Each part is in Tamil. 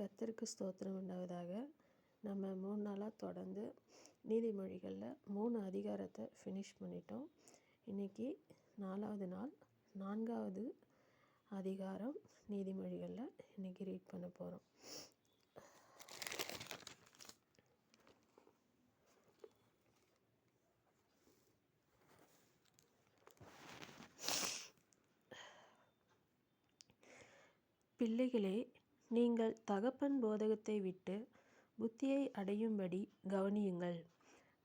கர்த்தருக்கு ஸ்தோத்திரம் உண்டாவதாக. நம்ம 3 நாளாக தொடர்ந்து நீதிமொழிகளில் 3 அதிகாரத்தை ஃபினிஷ் பண்ணிட்டோம். இன்றைக்கி 4வது நாள், 4வது அதிகாரம் நீதிமொழிகளில் இன்றைக்கி ரீட் பண்ண போகிறோம். பிள்ளைகளே, நீங்கள் தகப்பன் போதகத்தை விட்டு புத்தியை அடையும்படி கவனியுங்கள்.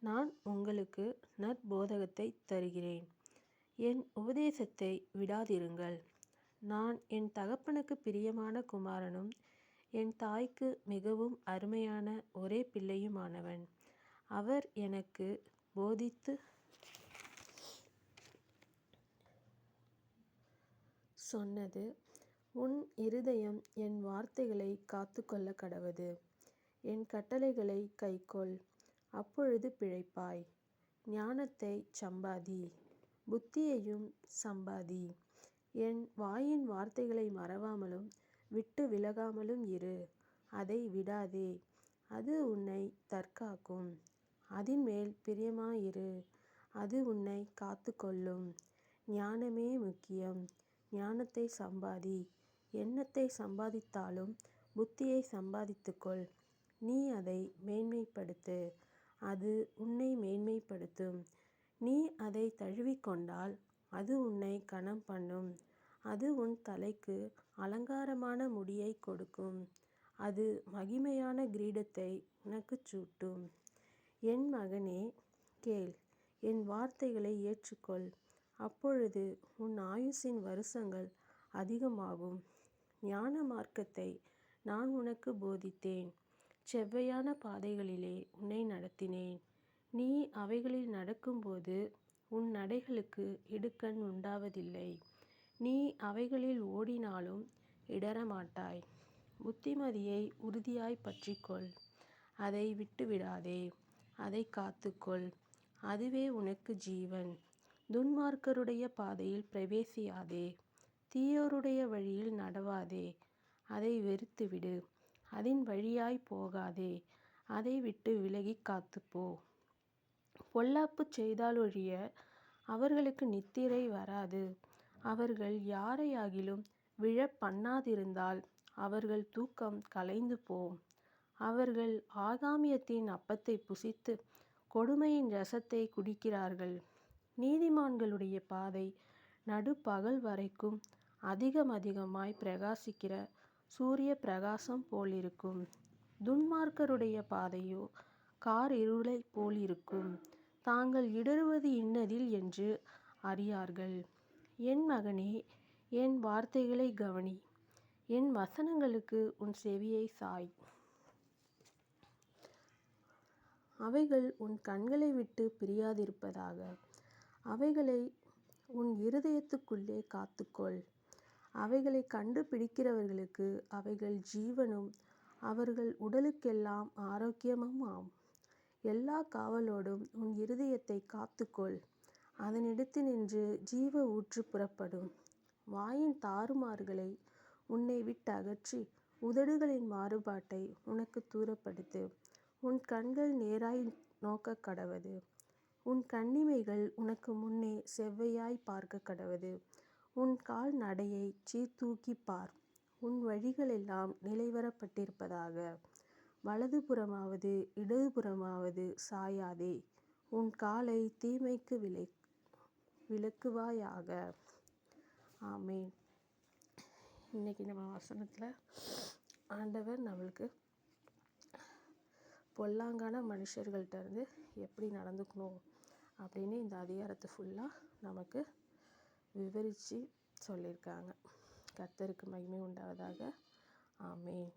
நான் உங்களுக்கு நற்போதகத்தை தருகிறேன். என் உபதேசத்தை விடாதிருங்கள். நான் என் தகப்பனுக்கு பிரியமான குமாரனும் என் தாய்க்கு மிகவும் அருமையான ஒரே பிள்ளையுமானவன். அவர் எனக்கு போதித்து சொன்னது, உன் இருதயம் என் வார்த்தைகளை காத்து கொள்ள கடவது. என் கட்டளைகளை கைக்கொள், அப்பொழுது பிழைப்பாய். ஞானத்தை சம்பாதி, புத்தியையும் சம்பாதி. என் வாயின் வார்த்தைகளை மறவாமலும் விட்டு விலகாமலும் இரு. அதை விடாதே, அது உன்னை தற்காக்கும். அதின்மேல் பிரியமாயிரு, அது உன்னை காத்து கொள்ளும். ஞானமே முக்கியம். ஞானத்தை சம்பாதி. எண்ணத்தை சம்பாதித்தாலும் புத்தியை சம்பாதித்துக்கொள். நீ அதை மேன்மைப்படுத்து, அது உன்னை மேன்மைப்படுத்தும். நீ அதை தழுவிக்கொண்டால் அது உன்னை கனம் பண்ணும். அது உன் தலைக்கு அலங்காரமான முடியை கொடுக்கும். அது மகிமையான கிரீடத்தை உனக்குச் சூட்டும். என் மகனே, கேள், என் வார்த்தைகளை ஏற்றுக்கொள். அப்பொழுது உன் ஆயுசின் வருஷங்கள் அதிகமாகும். ஞான மார்க்கத்தை நான் உனக்கு போதித்தேன். செவ்வையான பாதைகளிலே உன்னை நடத்தினேன். நீ அவைகளில் நடக்கும்போது உன் நடைகளுக்கு இடுக்கண் உண்டாவதில்லை. நீ அவைகளில் ஓடினாலும் இடறமாட்டாய். புத்திமதியை உறுதியாய் பற்றிக்கொள், அதை விட்டுவிடாதே. அதை காத்துக்கொள், அதுவே உனக்கு ஜீவன். துன்மார்க்கருடைய பாதையில் பிரவேசியாதே. தீயோருடைய வழியில் நடவாதே. அதை வெறுத்துவிடு. அதின் வழியாய் போகாதே. அதை விட்டு விலகி காத்துப்போ. பொல்லாப்பு செய்தாலொழிய அவர்களுக்கு நித்திரை வராது. அவர்கள் யாரையாகிலும் விழப் பண்ணாதிருந்தால் அவர்கள் தூக்கம் கலைந்து போம். அவர்கள் ஆகாமியத்தின் அப்பத்தை புசித்து கொடுமையின் இரசத்தை குடிக்கிறார்கள். நீதிமான்களுடைய பாதை நடுப்பகல் வரைக்கும் அதிகமாய் பிரகாசிக்கிற சூரிய பிரகாசம் போலிருக்கும். துன்மார்க்கருடைய பாதையோ காரிருளைப் போலிருக்கும். தாங்கள் இடறுவது இன்னதில் என்று அறியார்கள். என் மகனே, என் வார்த்தைகளை கவனி. என் வசனங்களுக்கு உன் செவியை சாய். அவைகள் உன் கண்களை விட்டு பிரியாதிருப்பதாக. அவைகளை உன் இருதயத்துக்குள்ளே காத்துக்கொள். அவைகளை கண்டுபிடிக்கிறவர்களுக்கு அவைகள் ஜீவனும் அவர்கள் உடலுக்கெல்லாம் ஆரோக்கியமுமாம். எல்லா காவலோடும் உன் இருதயத்தை காத்துக்கொள். அதனிடத்தினின்று ஜீவ ஊற்று புறப்படும். வாயின் தாறுமாறுகளை உன்னை விட்டு அகற்றி உதடுகளின் மாறுபாட்டை உனக்கு தூரப்படுத்து. உன் கண்கள் நேராய் நோக்க கடவது. உன் கண்ணிமைகள் உனக்கு முன்னே செவ்வையாய் பார்க்க கடவது. உன் கால் நடையை சீர்தூக்கிப் பார். உன் வழிகளெல்லாம் நிலைவரப்பட்டிருப்பதாக. வலதுபுறமாவது இடதுபுறமாவது சாயாதே. உன் காலை தீமைக்கு விலக்குவாயாக. ஆமென். இன்றைக்கி நம்ம வசனத்தில் ஆண்டவர் நம்மளுக்கு பொல்லாங்கான மனுஷர்கள்ட்ட இருந்து எப்படி நடந்துக்கணும் அப்படின்னு இந்த அதிகாரத்தை ஃபுல்லாக நமக்கு விவரித்து சொல்லியிருக்காங்க. கர்த்தருக்கு மகிமை உண்டாவதாக. ஆமென்.